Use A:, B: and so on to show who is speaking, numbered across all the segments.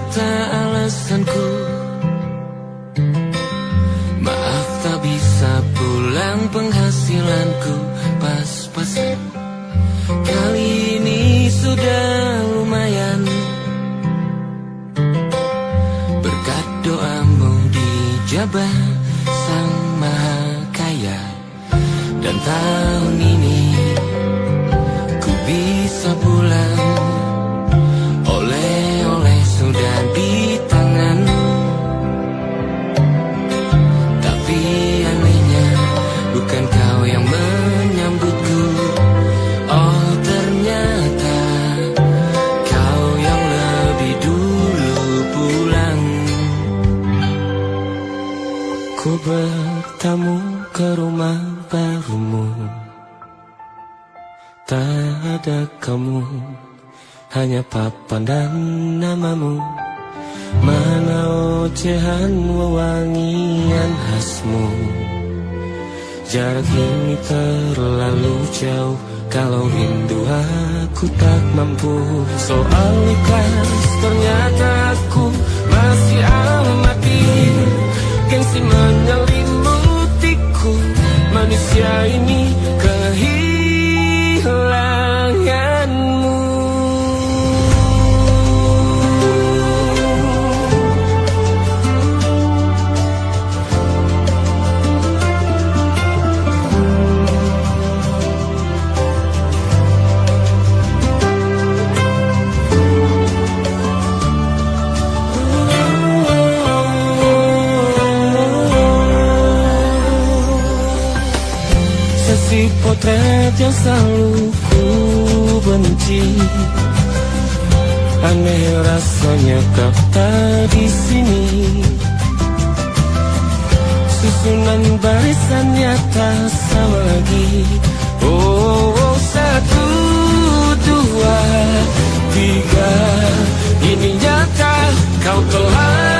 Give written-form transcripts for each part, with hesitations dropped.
A: juta alasanku. Maaf tak bisa pulang, penghasilanku pas-pasan. Kali ini sudah lumayan, berkat doamu dijabah Sang Maha Kaya. Dan tahun ini ku bisa pulang, oleh-oleh sudah di tangan. Tapi anehnya bukan kau yang menyambutku. Oh ternyata kau yang lebih dulu pulang. Ku bertamu ke rumah barumu, tak ada kamu, hanya papan dan namamu. Mana ocehan wewangian khasmu. Jarak ini terlalu jauh, kalau rindu aku tak mampu. Soal ikhlas ternyata aku masih amati. Gengsi menyelimutiku, manusia ini kehilanganmu. Si potret yang selalu ku benci, aneh rasanya kau tak di sini. Susunan barisannya tak sama lagi. Oh, 1, 2, 3, ini nyata kau telah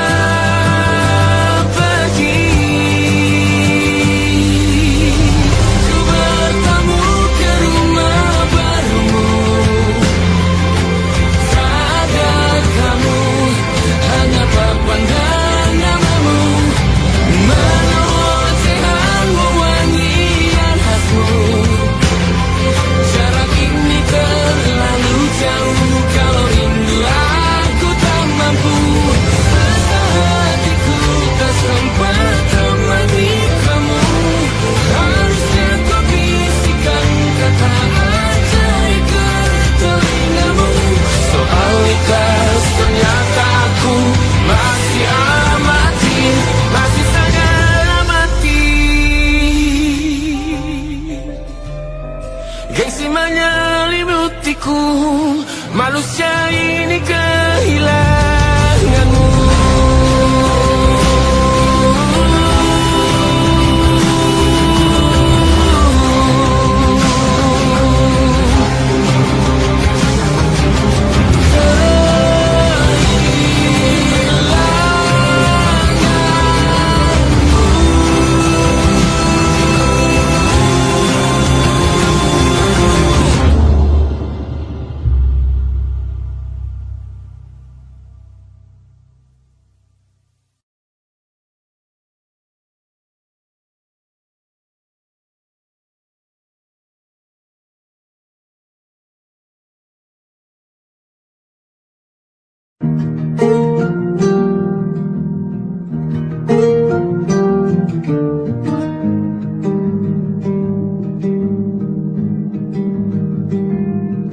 A: manusia ini kehilanganmu.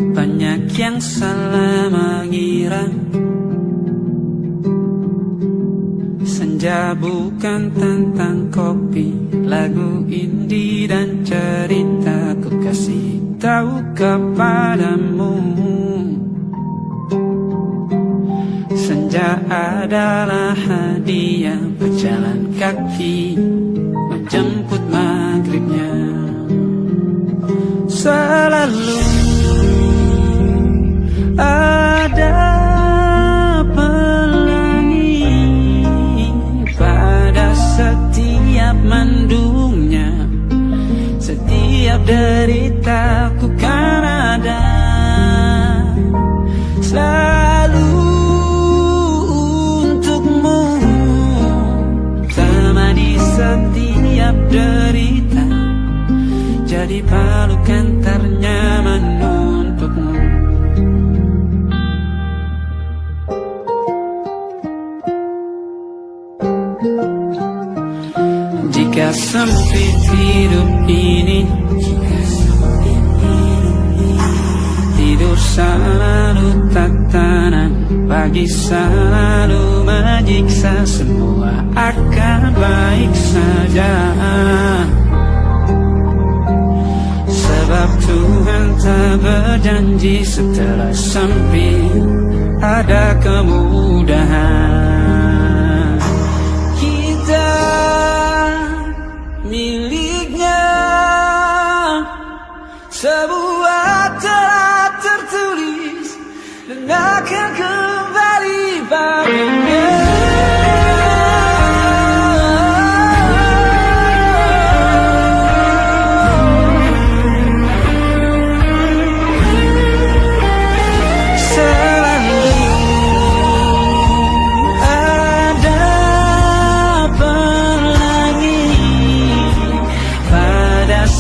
B: Banyak yang salah mengira senja bukan tentang kopi, lagu indie dan cerita. Ku kasih tahu kepadamu, senja adalah hadiah berjalan kaki menjemput maghribnya. Selalu ada pelangi pada setiap mendungnya. Setiap derita ku kan ada selalu derita, jadi pelukan ternyaman untukmu. Jika sempit hidup ini, tidur selalu tak tenang, pagi selalu menyiksa, semua akan baik saja. Sebab Tuhan tak berjanji setelah sempit ada kemudahan. Kita miliknya sebuah telah tertulis dan akan kembali padanya.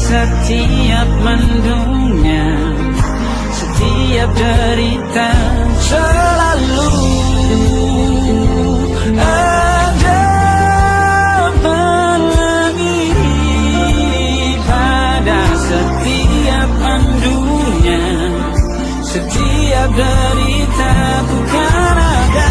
B: Setiap mendungnya, setiap derita, selalu ada pelangi. Pada setiap mendungnya, setiap derita, bukan ada.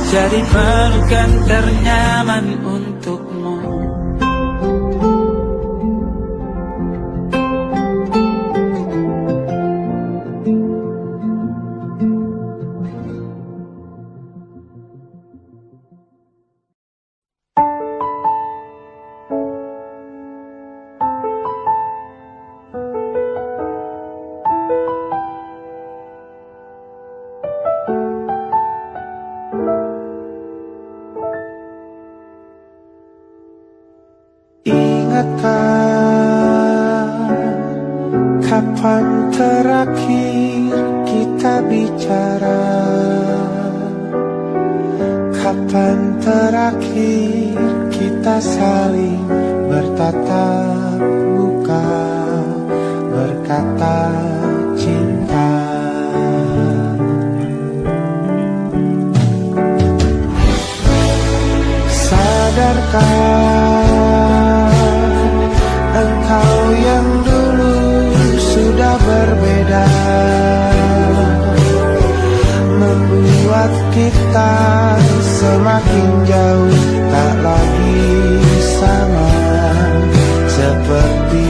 B: Jadi pelukan ternyaman untukmu.
C: Kapan terakhir kita bicara? Kapan terakhir kita saling bertatap muka, berkata cinta? Sadarkah engkau yang dulu sudah berbeda, membuat kita semakin jauh, tak lagi sama seperti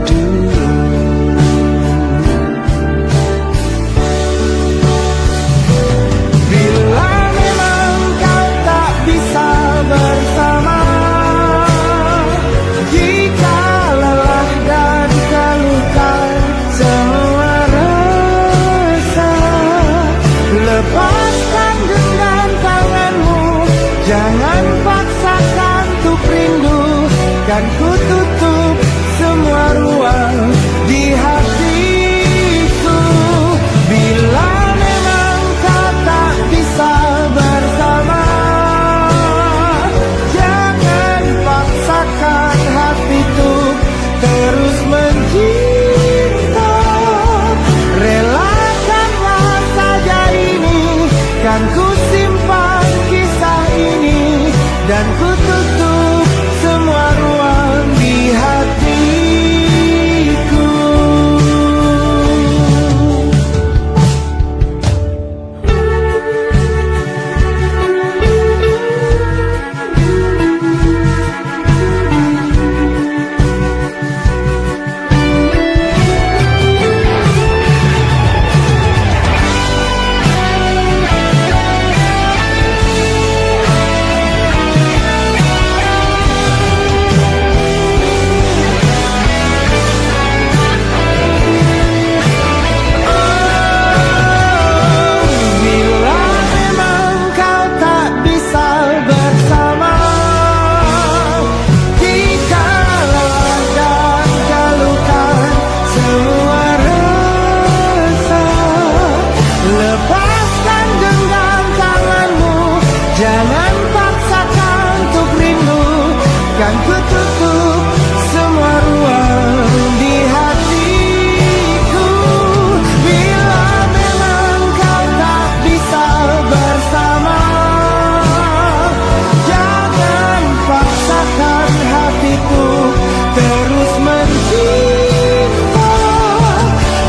C: dulu. Bila memang kau tak bisa bersama, lepaskan genggam tanganmu, jangan paksakan untuk rindu, kan ku tutup semua ruang di hatiku. Bila memang kau tak bisa bersama, jangan paksakan hatiku terus mencinta. Relakanlah saja ini, kan ku simpan kisah ini, dan ku tutup semua ruang di hatiku. kan ku tutup semua ruang di hatiku. Bila memang kau tak bisa bersama, jangan paksakan hatiku terus mencinta.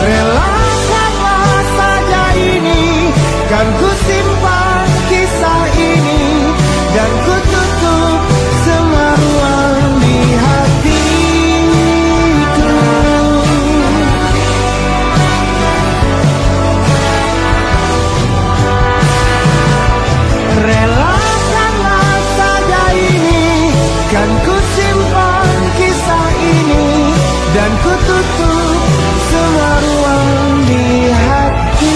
C: Relakanlah saja ini, kan ku simpan kisah ini, dan ku tutup semua ruang di hatiku. Relakanlah saja ini, kan ku simpan kisah ini, dan ku tutup semua ruang di hatiku.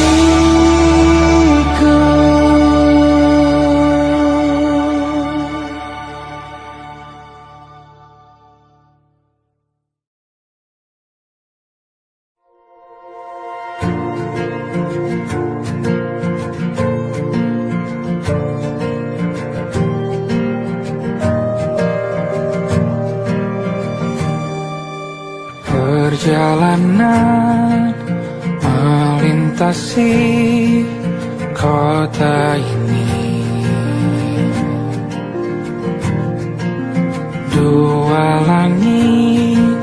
B: Perjalanan melintasi kota ini, dua langit,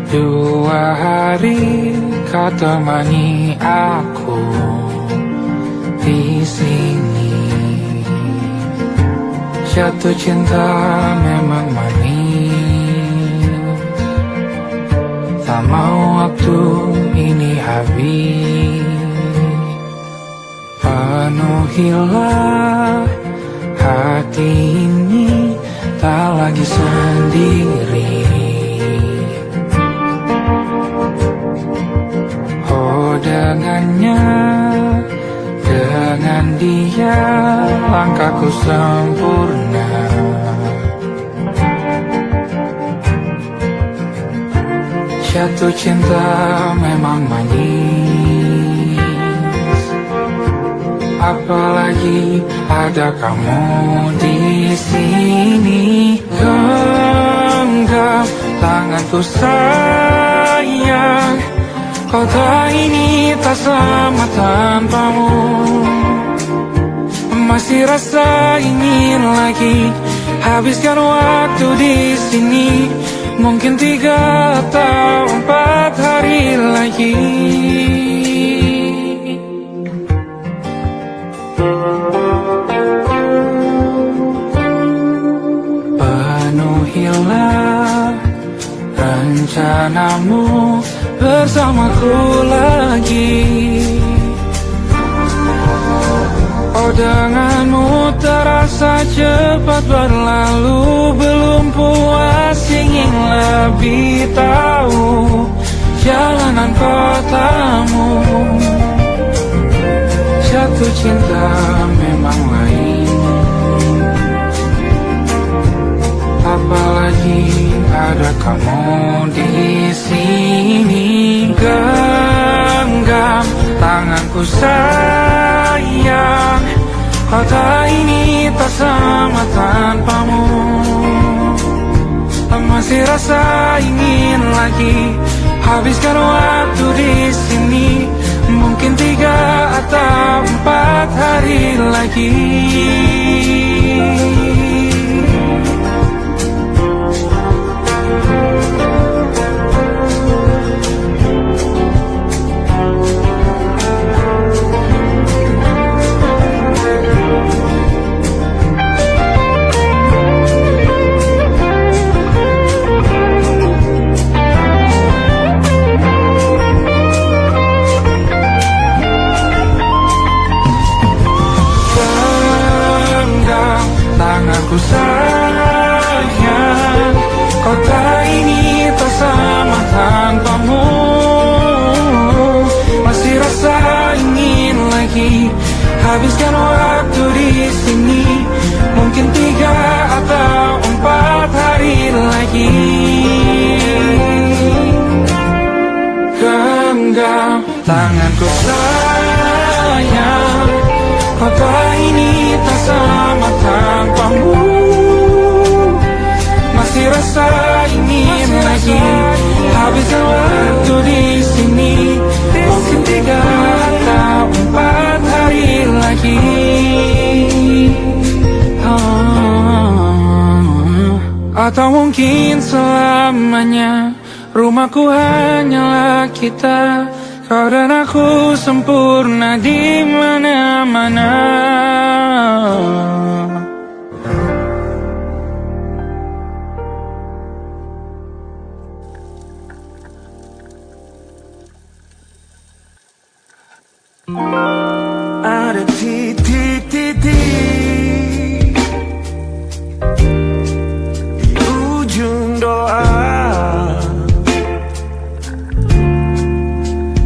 B: dua hari kau temani aku di sini. Jatuh cinta memang manis, tak mau waktu ini habis. Penuhilah hati ini, tak lagi sendiri. Oh dengannya, dengan dia langkahku sempurna. Jatuh cinta memang manis, apalagi ada kamu di sini. Genggam tanganku sayang, kota ini tak sama tanpamu. Masih rasa ingin lagi habiskan waktu di sini. Mungkin 3 atau 4 hari lagi. Penuhilah rencanamu bersamaku lagi. Oh denganmu terasa cepat berlalu, belum puas ingin lebih tahu jalanan kotamu. Jatuh cinta memang lain, apalagi ada kamu di sini. Genggam tanganku sayang, kota ini tak sama tanpamu. Masih rasa ingin lagi habiskan waktu di sini. Mungkin 3 atau 4 hari lagi. Tanganku sayang, kota ini tak sama tanpamu. Masih rasa ingin lagi habiskan waktu di sini. Mungkin 3 atau 4 hari lagi. Genggam tanganku sayang, kota ini tak sama tanpamu. Masih rasa ingin lagi habiskan waktu di sini, mungkin 3 atau 4 hari lagi. Atau mungkin selamanya rumahku hanyalah kita, kau dan aku sempurna di mana-mana.
C: Ada titik-titik di ujung doa,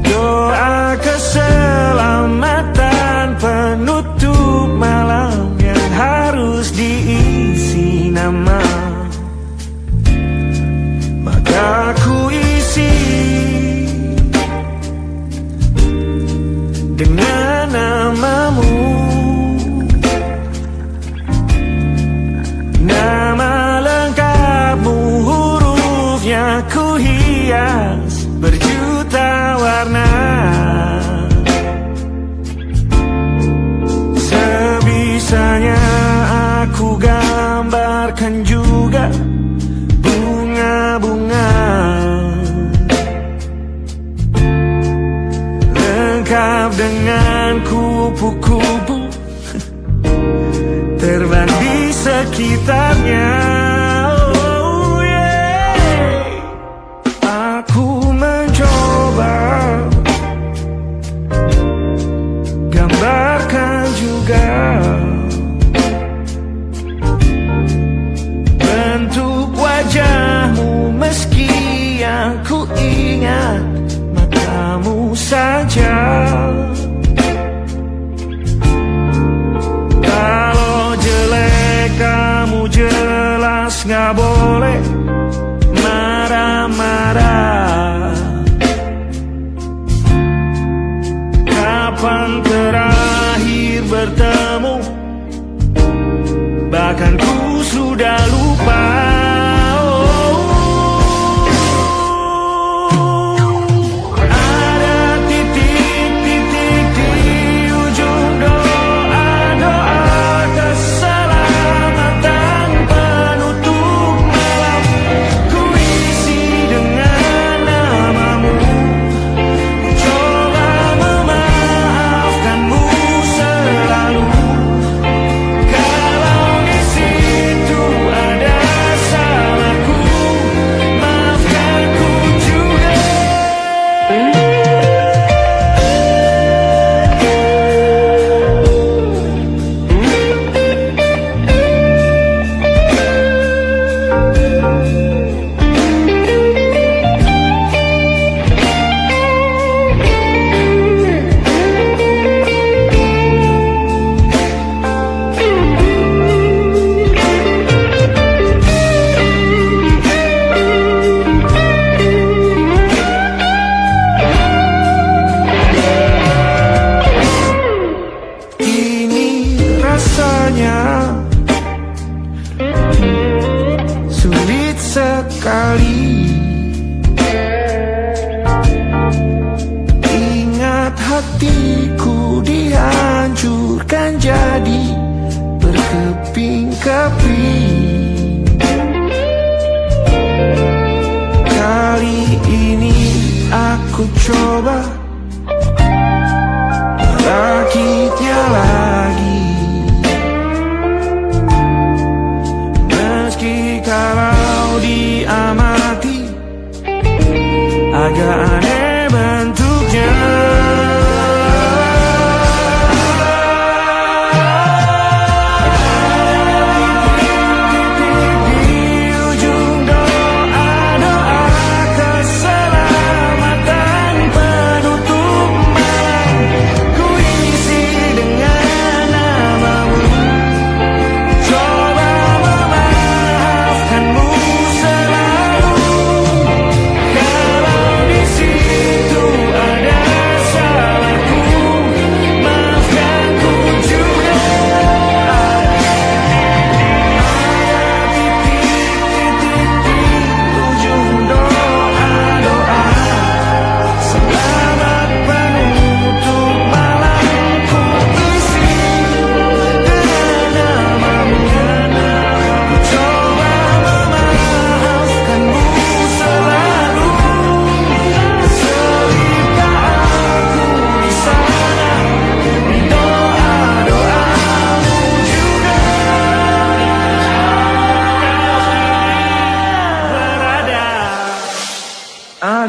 C: doa keselamatan penutup malam yang harus diisi nama. Maka ku isi dengan namamu, nama lengkapmu, hurufnya ku hias berjuta warna. Sebisanya aku gambarkan juga bunga-bunga lengkap dengan kupu-kupu terbang di sekitarnya. Oh yeah. Aku mencoba gambarkan juga bentuk wajahmu, meski yang ku ingat matamu saja. Kalau jelek kamu jelas gak boleh marah-marah. Kapan terakhir bertemu, bahkan ku sudah lupa. Sulit sekali ingat hatiku dihancurkan jadi berkeping-keping. Kali ini aku coba merakitnya lagi. Kalau diamati agak aneh bentuknya. Di ujung doa-doa keselamatan penutup malam, ku isi dengan namamu. Coba memaafkanmu selalu. Kalau di sini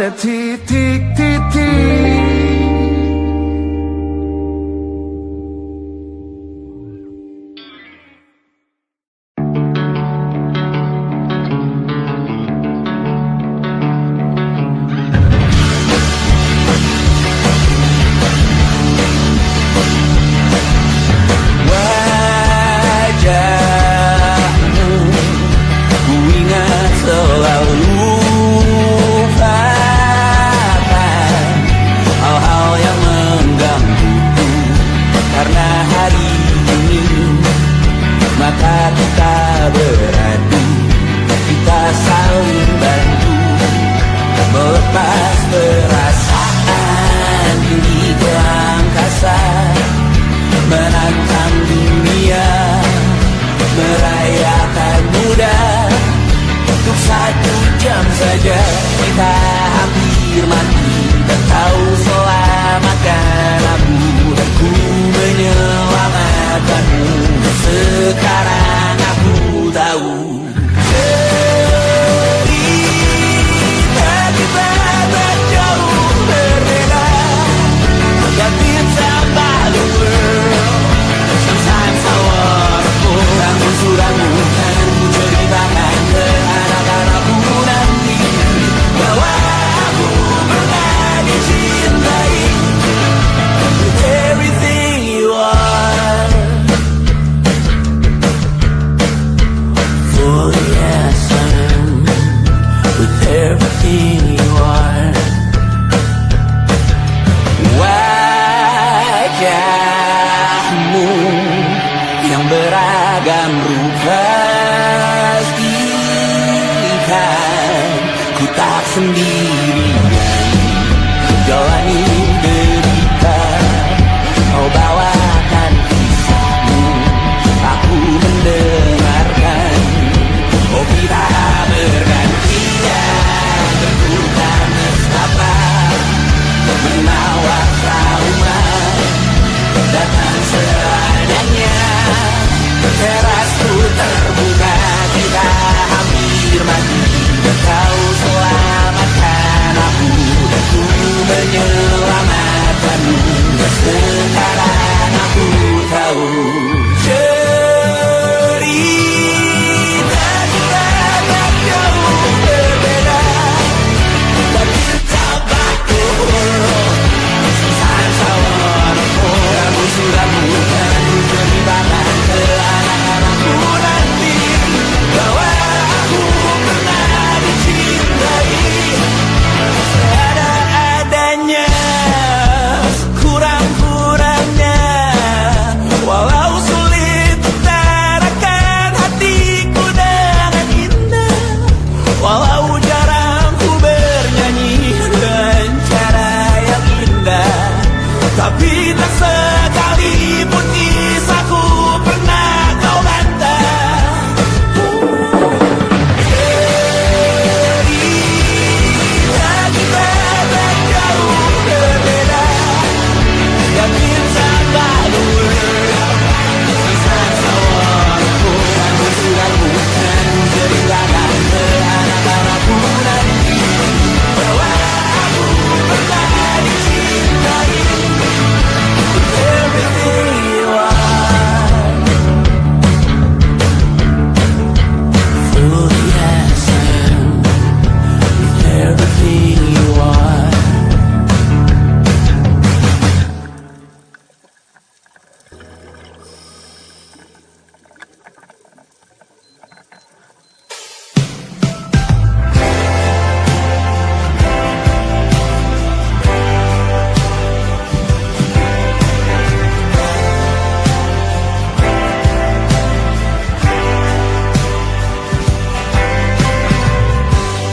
B: pada titik-titik.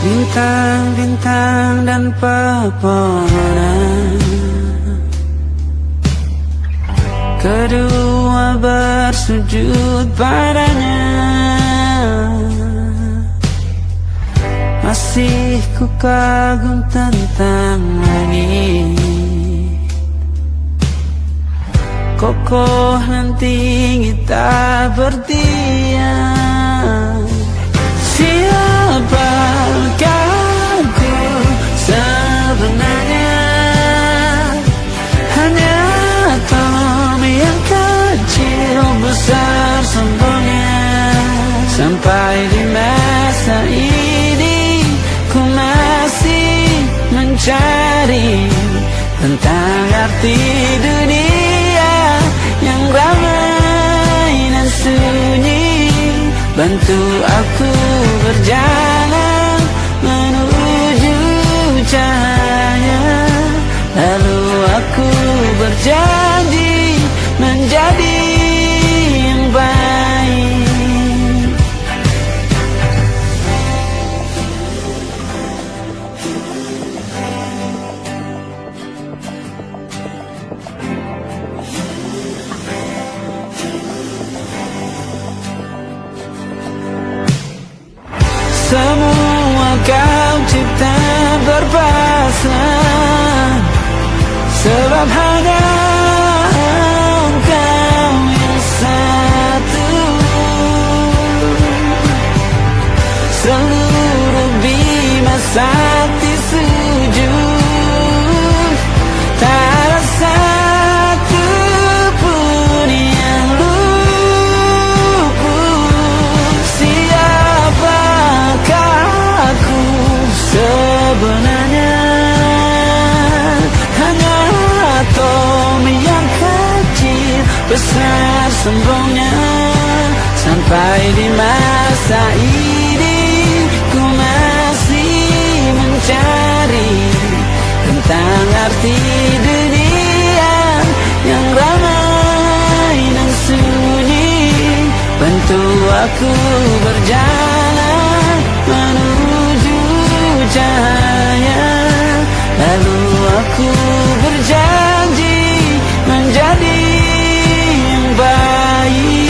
A: Bintang-bintang dan pepohonan, kedua bersujud padanya. Masih ku kagum tentang langit, kokoh dan tinggi tak berdiam. Siapakah ku Sampai di masa ini ku masih mencari tentang arti dunia yang ramai dan sunyi. Bantu aku berjalan menuju cahaya, lalu aku berjanji menjadi yang baik. Semua kau cipta berpasrah, sebab hanya Engkau yang satu. Seluruh bima sakti sujud, tak ada satu pun yang luput. Siapakah aku sebenarnya? Hanya atom yang kecil, besar sombongnya. Sampai di masa ini ku masih mencari tentang arti dunia yang ramai dan sunyi. Bantu aku berjalan menuju cahaya, lalu aku berjanji menjadi yang baik.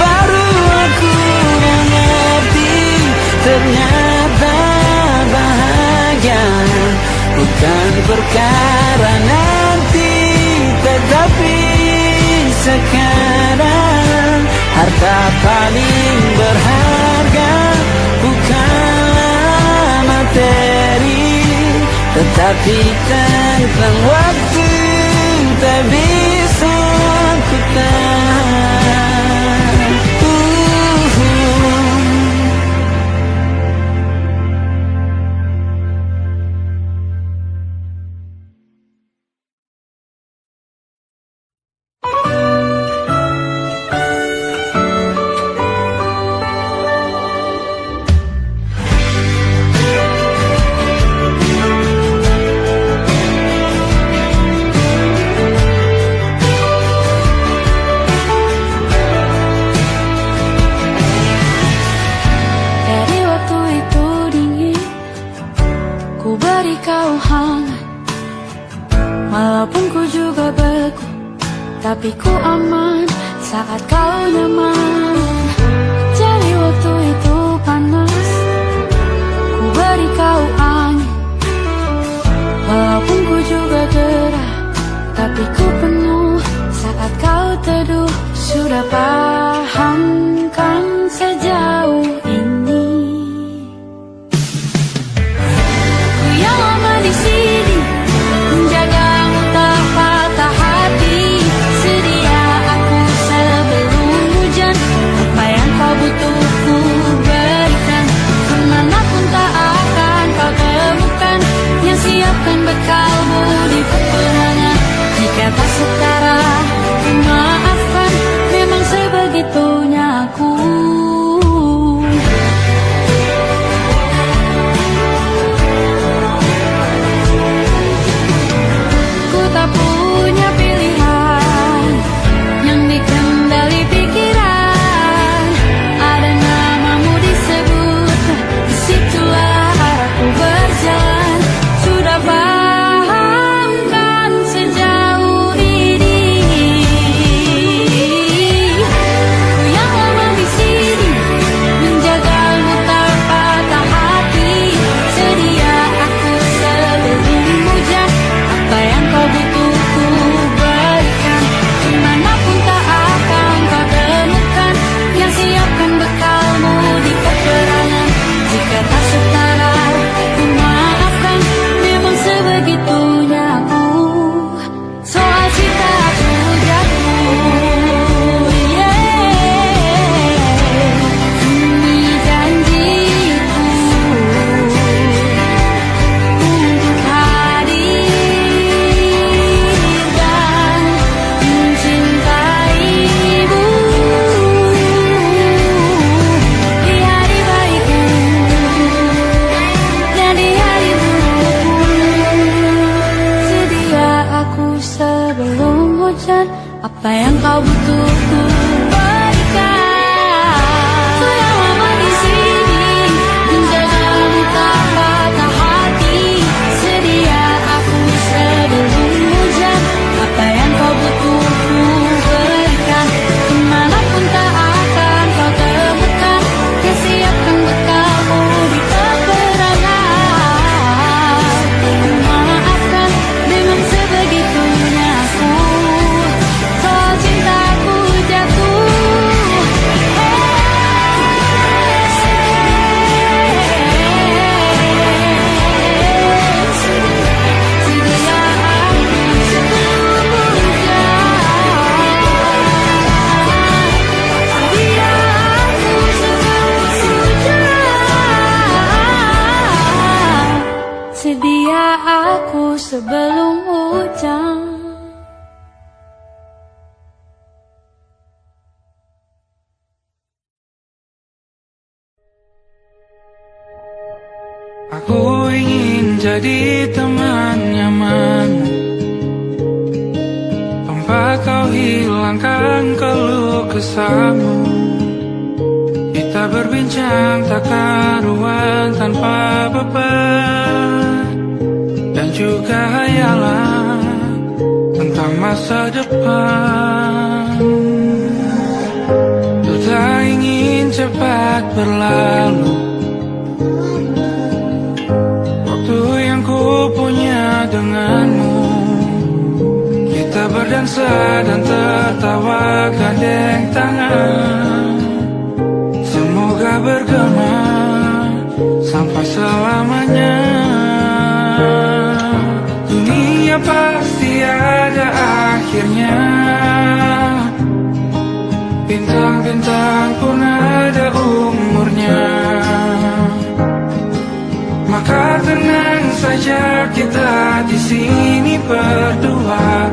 A: Baru aku mengerti, ternyata bahagia bukan perkara nanti, tetapi sekarang. Harta paling berharga bukanlah materi, tetapi tentang waktu tak bisa ku tahan.
D: Tapi ku aman saat kau nyaman. Jadi waktu itu panas, ku beri kau angin. Walaupun ku juga gerah, tapi ku penuh saat kau teduh. Sudah paham kan sejauh ini? Ku yang lama di sini menjagamu tak patah hati. Sedia aku sebelum hujan, apa yang kau butuh ku berikan. Kemanapun tak akan kau temukan yang siapkan bekalmu di peperangan. Jika tak setara, ku maafkan, memang sebegini. sebelum hujan.
B: Aku ingin jadi teman nyaman, tempat kau hilangkan keluh kesahmu. Kita berbincang tak karuan tanpa beban, dan juga hayalan tentang masa depan. Ku tak ingin cepat berlalu waktu yang ku punya denganmu. Kita berdansa dan tertawa gandeng tangan, semoga bergema sampai selamanya. Dunia pasti ada akhirnya, bintang-bintang pun ada umurnya. Maka tenang saja kita di sini berdua,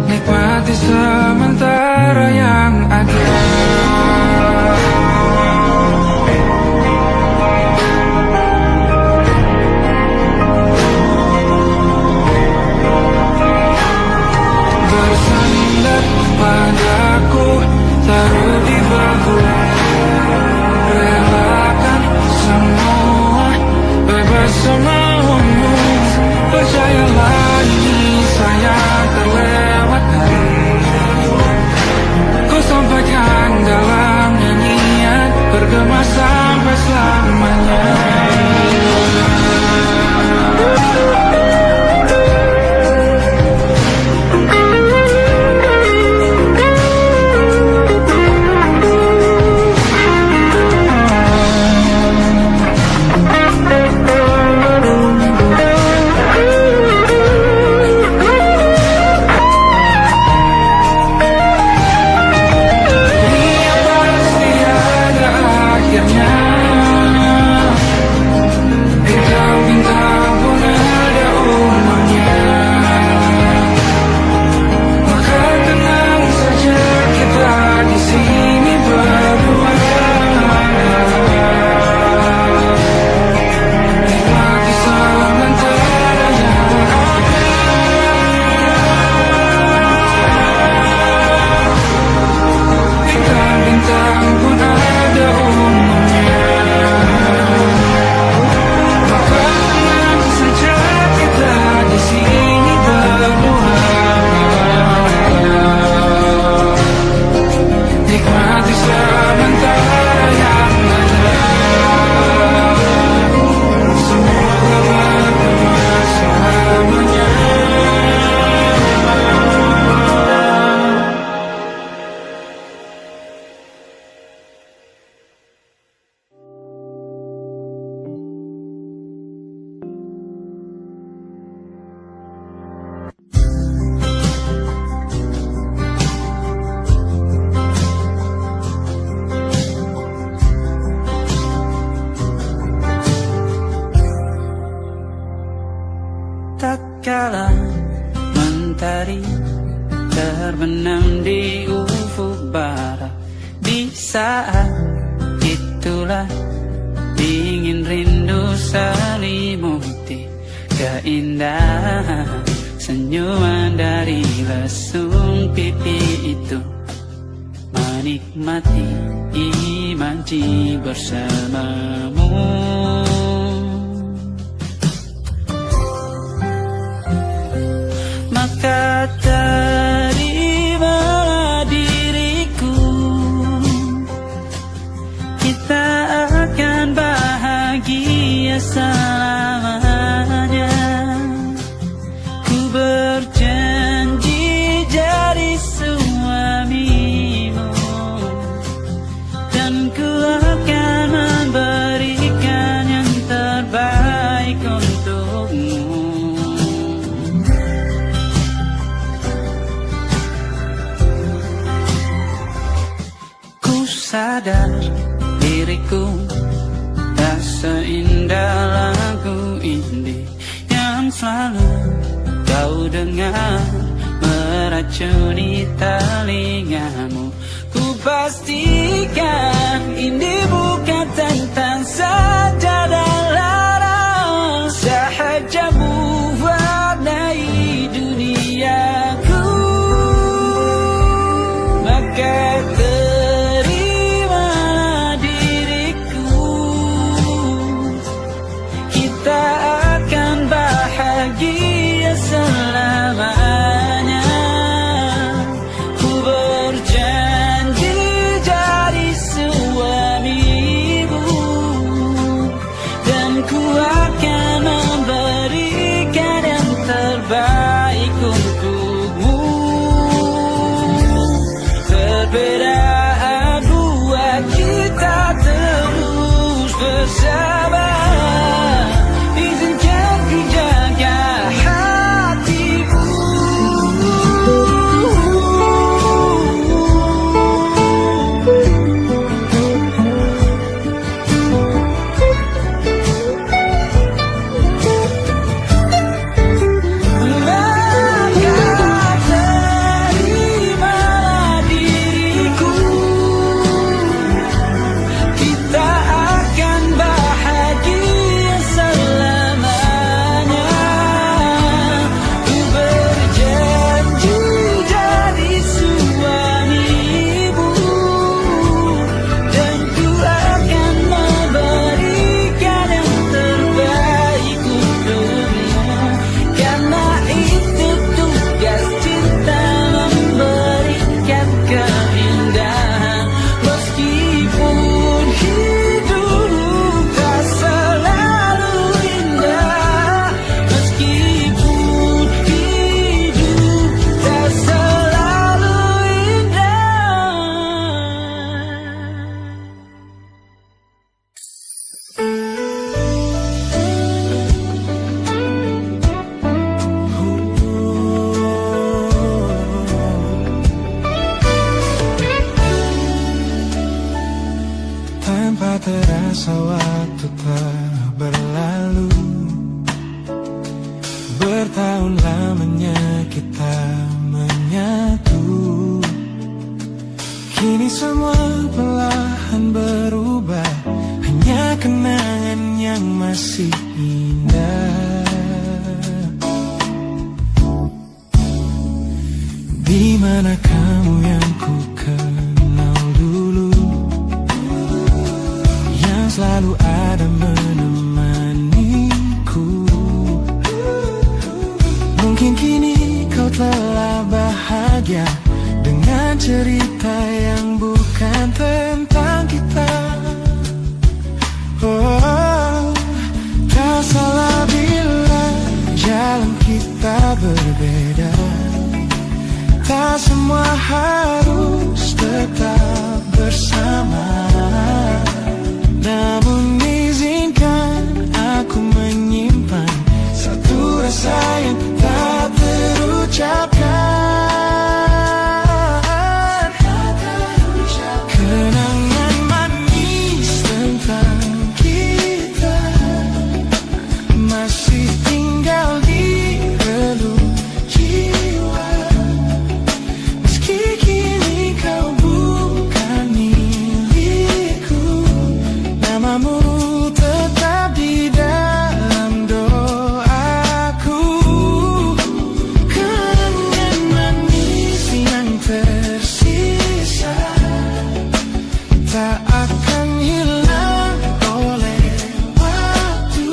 B: nikmati sementara yang ada. Bersandar padaku, taruh di bahu, relakan semua, bebas semaumu. Percayalah ini saya terlewatkan, ku sampaikan dalam nyanyian, bergema sampai selamanya.
E: Kala mentari terbenam di ufuk barat, di saat itulah dingin rindu selimuti keindahan senyuman dari lesung pipi itu, menikmati imaji bersamamu. Maka terimalah diriku, kita akan bahagia selamanya. Ku berjanji jadi suamimu, dan ku akan memberikan yang terbaik untukmu. Sadar diriku tak seindah yang selalu kau dengar meracuni telingamu. Ku pastikan ini bukan tentang saja dan larang, sahaja mewarnai duniaku. Maka terimalah diriku, kita akan bahagia selamanya. Ku berjanji jadi suamimu, dan ku akan memberikan yang terbaik untukmu. Perbedaan buat kita terus bersama. Izinkan ku jaga hatimu. Maka terimalah diriku, kita akan bahagia selamanya. Ku berjanji jadi suamimu, dan ku akan memberikan yang terbaik untukmu. Karena itu tugas cinta, memberikan keindahan. Meskipun hidup tak selalu indah, meskipun hidup tak selalu indah.
C: Tanpa terasa waktu telah berlalu, bertahun lamanya kita menyatu. Kini semua perlahan berubah, hanya kenangan yang masih indah. Di mana kamu yang ku kenal dulu, yang selalu ada menemaniku. Mungkin kini kau telah bahagia dengan cerita yang bukan tentang kita. Oh, tak salah bila jalan kita berbeda. Tak semua harus tetap bersama. Namun izinkan aku menyimpan satu rasa yang tak terucapkan. Kenangan manis tentang kita masih tinggal di relung jiwa. Meski kini kau bukan milikku, namamu tetap di dalam doaku. Kenangan manis yang tersisa tak akan hilang oleh waktu.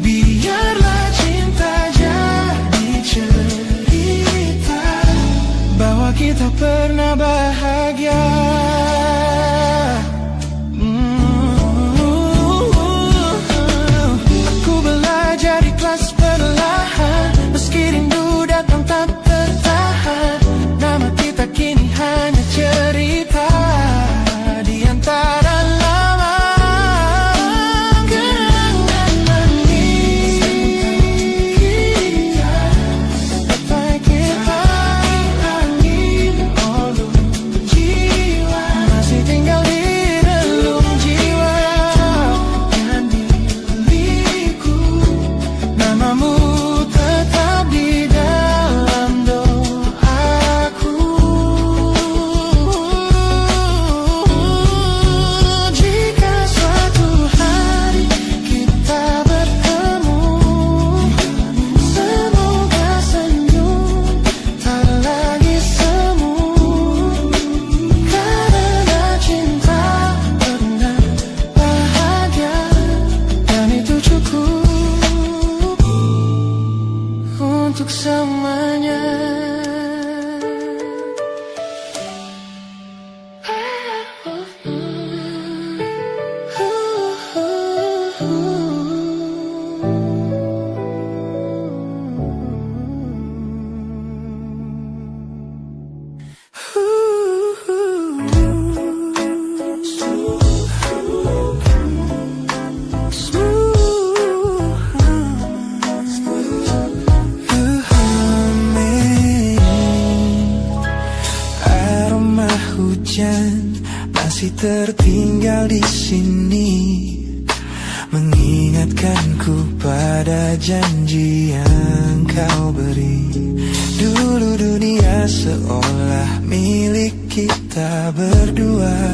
C: Biarlah cinta jadi cerita bahwa kita pernah bahagia. Ku belajar ikhlas perlahan, meski rindu datang tak tertahan. Nama kita kini hanya cerita di antara tertinggal di sini, mengingatkanku pada janji yang kau beri. Dulu dunia seolah milik kita berdua,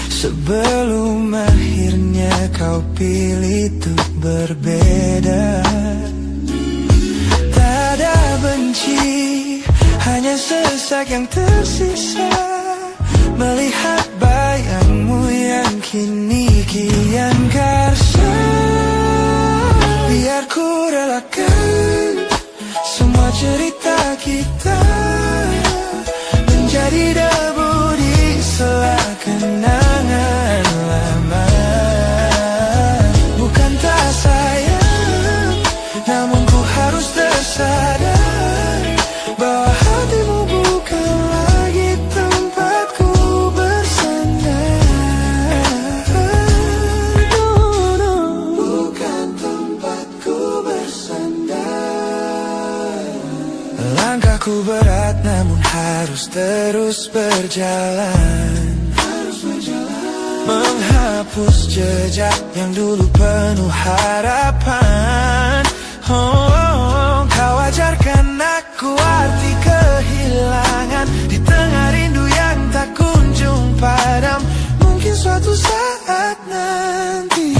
C: sebelum akhirnya kau pilih untuk berbeda. Tak ada benci, hanya sesak yang tersisa, melihat bayangmu yang kini kian karsa. Biar ku relakan semua cerita kita menjadi debu di sela kenangan lama. Bukan tak sayang, namun ku harus tersadar bahwa hatimu bukan lagi tempatku bersandar. Bukan tempatku bersandar. Langkahku berat namun harus terus berjalan, menghapus jejak yang dulu penuh harapan. Kau ajarkan aku arti kehilangan di tengah rindu yang tak kunjung padam. Mungkin suatu saat nanti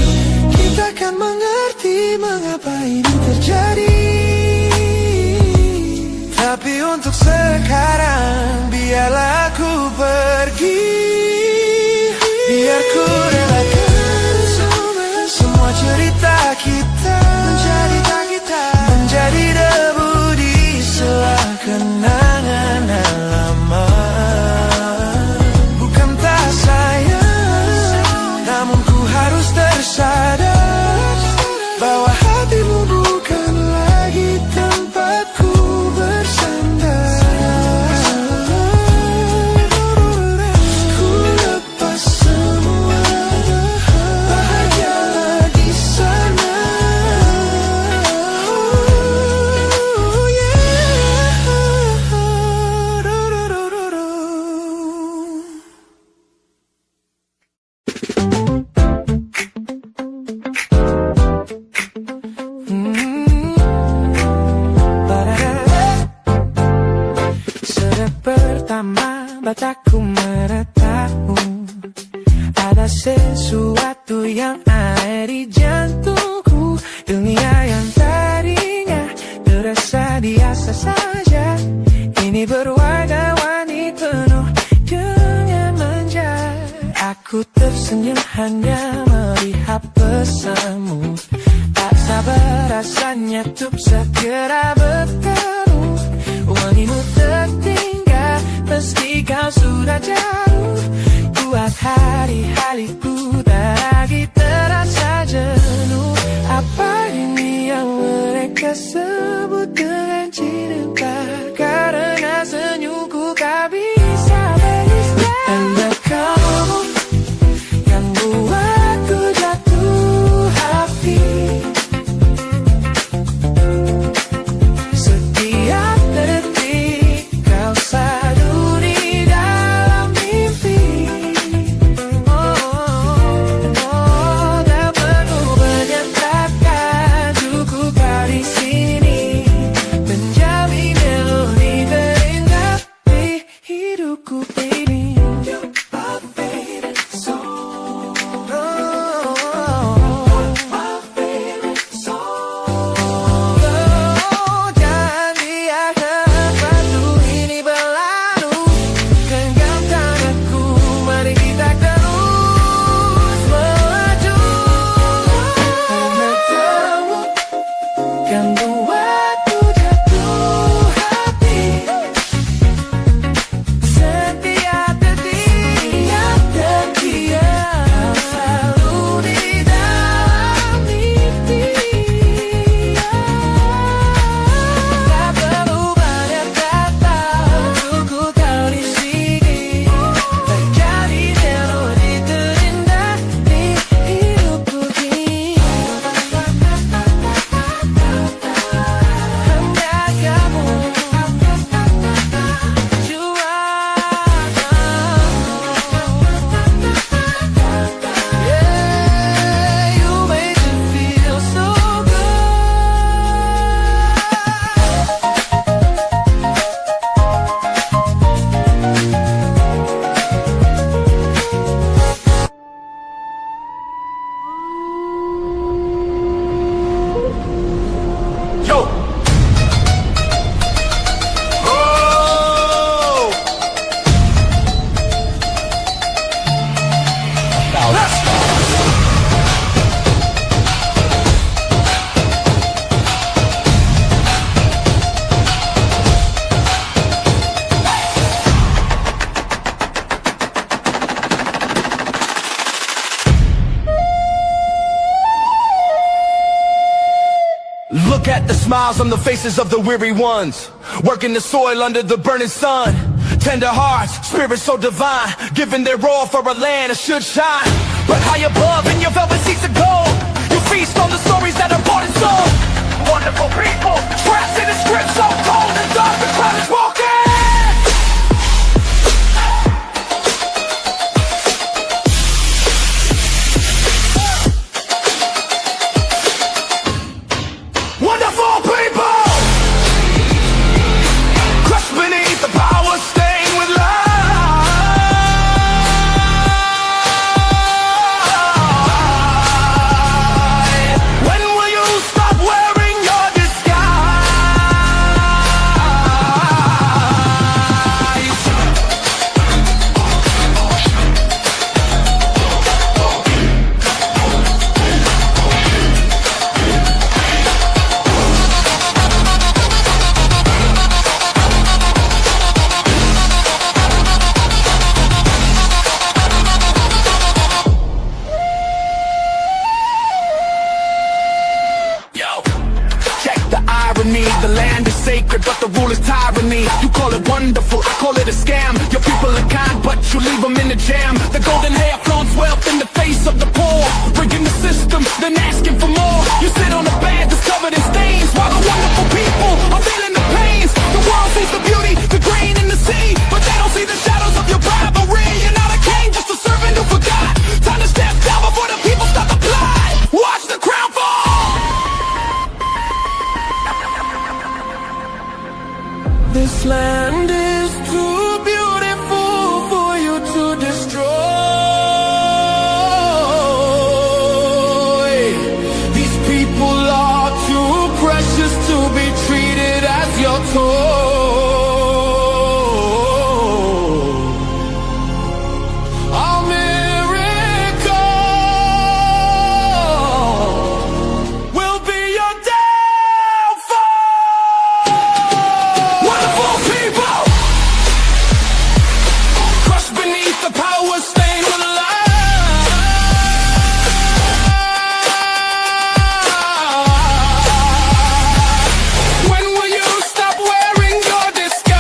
C: kita akan mengerti mengapa ini terjadi. Tapi untuk sekarang biarlah aku pergi. Biar ku relakan semua cerita kita menjadi debu di sela kenangan lama. Bukan tak sayang, namun ku harus tersadar bahwa hatimu bukan lagi tempatku bersandar. Ku lepas semua, bahagialah di sana. Oh yeah. Sejak pertama mataku menatapmu, ada sesuatu yang ada di jantungku. Dunia yang tadinya terasa biasa saja, kini berwarna-warni penuh dengan manja. Aku tersenyum hanya melihat pesanmu, tak sabar rasanya untuk segera bertemu. Wangimu tertinggal meski kau sudah jauh, buat hari-hariku tak lagi terasa jenuh. Apa ini yang mereka sebut dengan cinta? Karena senyumku tak bisa beristirahat. Tanda kamu yang buatku jatuh hati. Setiap detik kau selalu di dalam mimpi. Tak perlu menyatakan cukup kau di sini, menjamin smiles on the faces of the weary ones, working the soil under the burning sun. Tender hearts, spirits so divine, giving their all for a land that should shine. But high above in your velvet seats of gold, you feast on the stories that are bought and sold. Wonderful people, trapped in a script so cold and dark, the crowd is walking. Wonderful people, crushed beneath the power stained with light. When will you stop wearing your disguise? Check the irony, the land is sacred, but the rule is tyranny. You call it wonderful, I call it a scam. Your people are kind, but you leave them in the jam. The golden hair flaunts wealth in the face of the poor, rigging the system, then asking for more. You sit on a bed that's covered in stains, while the wonderful people are feeling the pains. The world sees the beauty, the grain in the sea, but they don't see the shadows of your rivalry. You're not a king, just a servant who forgot. Time to step down before the people stop the plot. Watch the crown fall.
A: This land is too beautiful for you to destroy.
C: These people are too precious to be treated as your toy. A miracle will be your downfall. Wonderful people, crushed beneath the power stained with light. When will you stop wearing your disguise?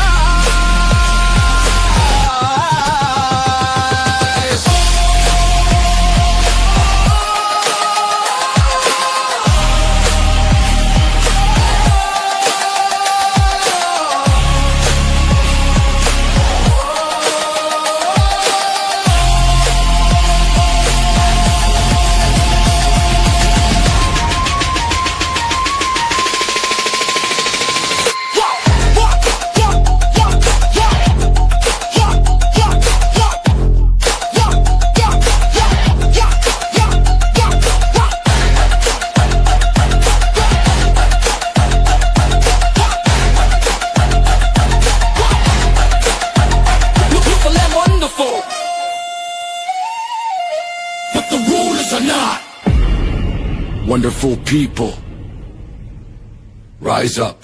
C: Beautiful and wonderful, but the rulers are not. Wonderful people, rise up.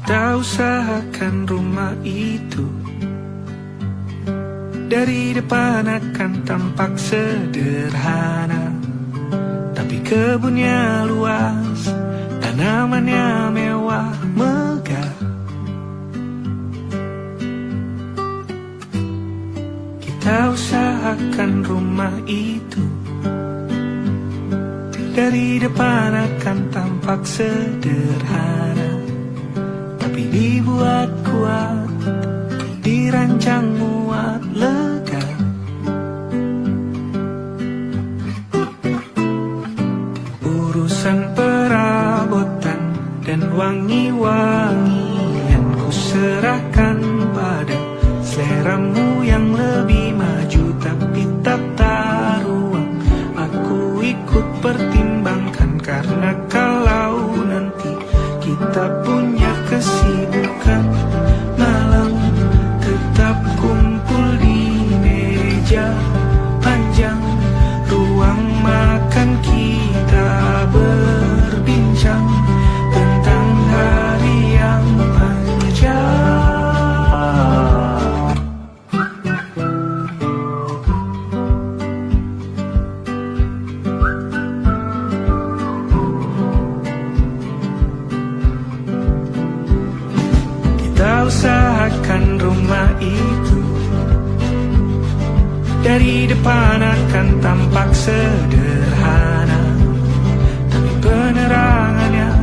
B: Kita usahakan rumah itu, dari depan akan tampak sederhana, tapi kebunnya luas, tanamannya mewah megah. Kita usahakan rumah itu, dari depan akan tampak sederhana, tapi dibuat kuat, dirancang muat lega. Urusan perabotan dan wangi-wangian ku serahkan pada seleramu yang lebih maju, tapi tetap pertimbangkan, karena kalau nanti kita punya kesibukan, malam tetap kumpul di meja panjang ruang makan, kita berbincang tentang hari yang panjang. Kita usahakan rumah itu dari depan akan tampak sederhana, tapi penerangannya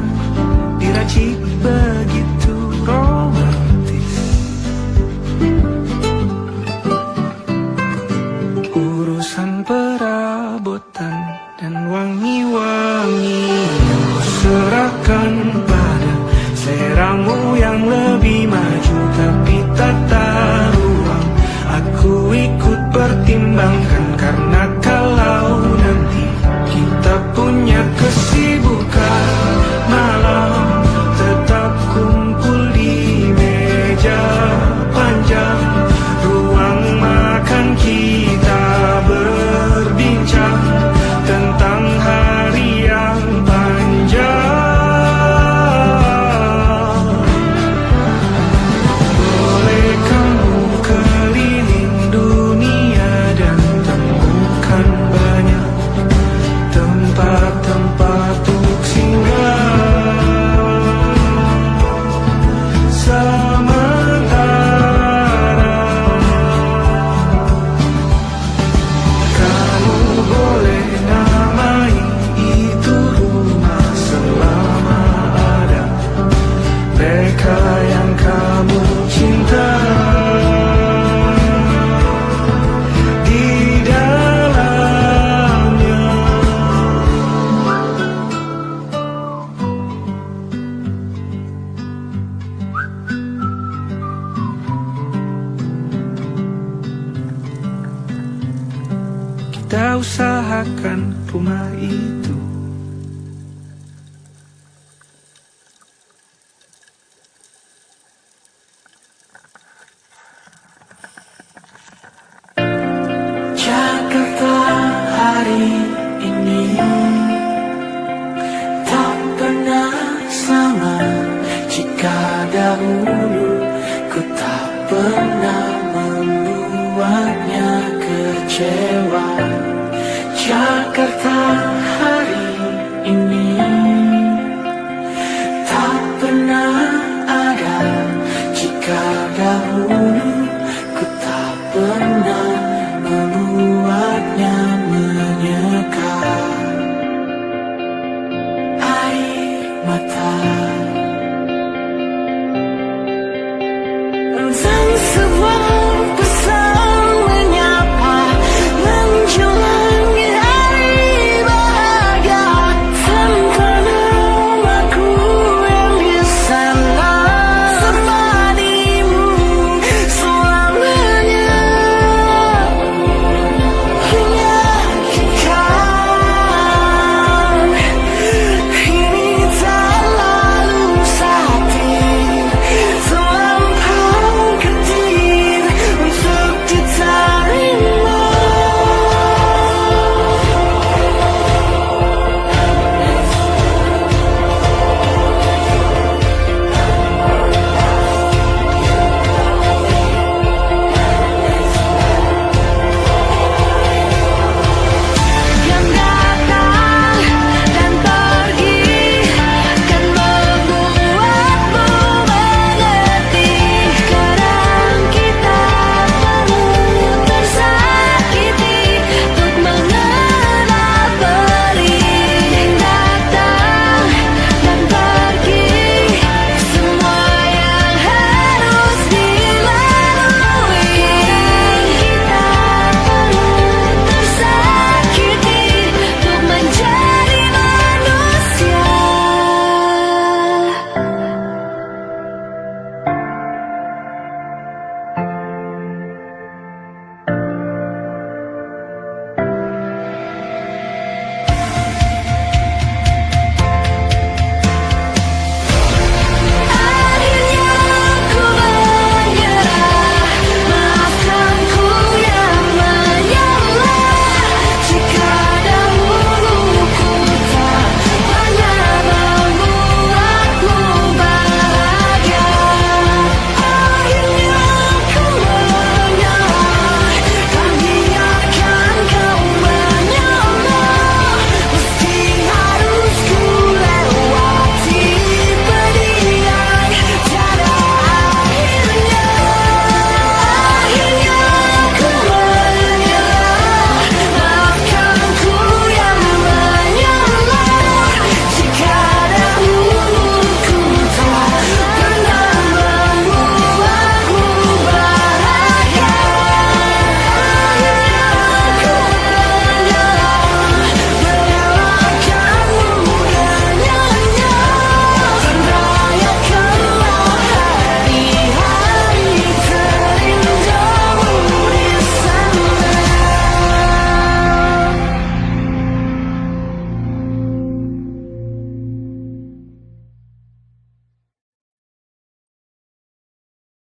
B: diracik begitu romantis. Urusan perabotan dan wangi-wangi yang kuserahkan pada seleramu yang lebih maju, tapi tata ruang aku ikut pertimbangkan, karena kalau nanti kita punya kesibukan, malam tetap kumpul di meja panjang ruang makan, kita berbincang tentang hari yang panjang. Boleh kamu keliling dunia dan temukan banyak tempat-tempat untuk singgah. Sementara kamu boleh namai itu rumah selama ada mereka yang kamu cinta di dalamnya. Kita usahakan rumah itu.
A: Jakarta hari ini tak pernah sama, jika dahulu ku tak pernah membuatnya kecewa. Jakarta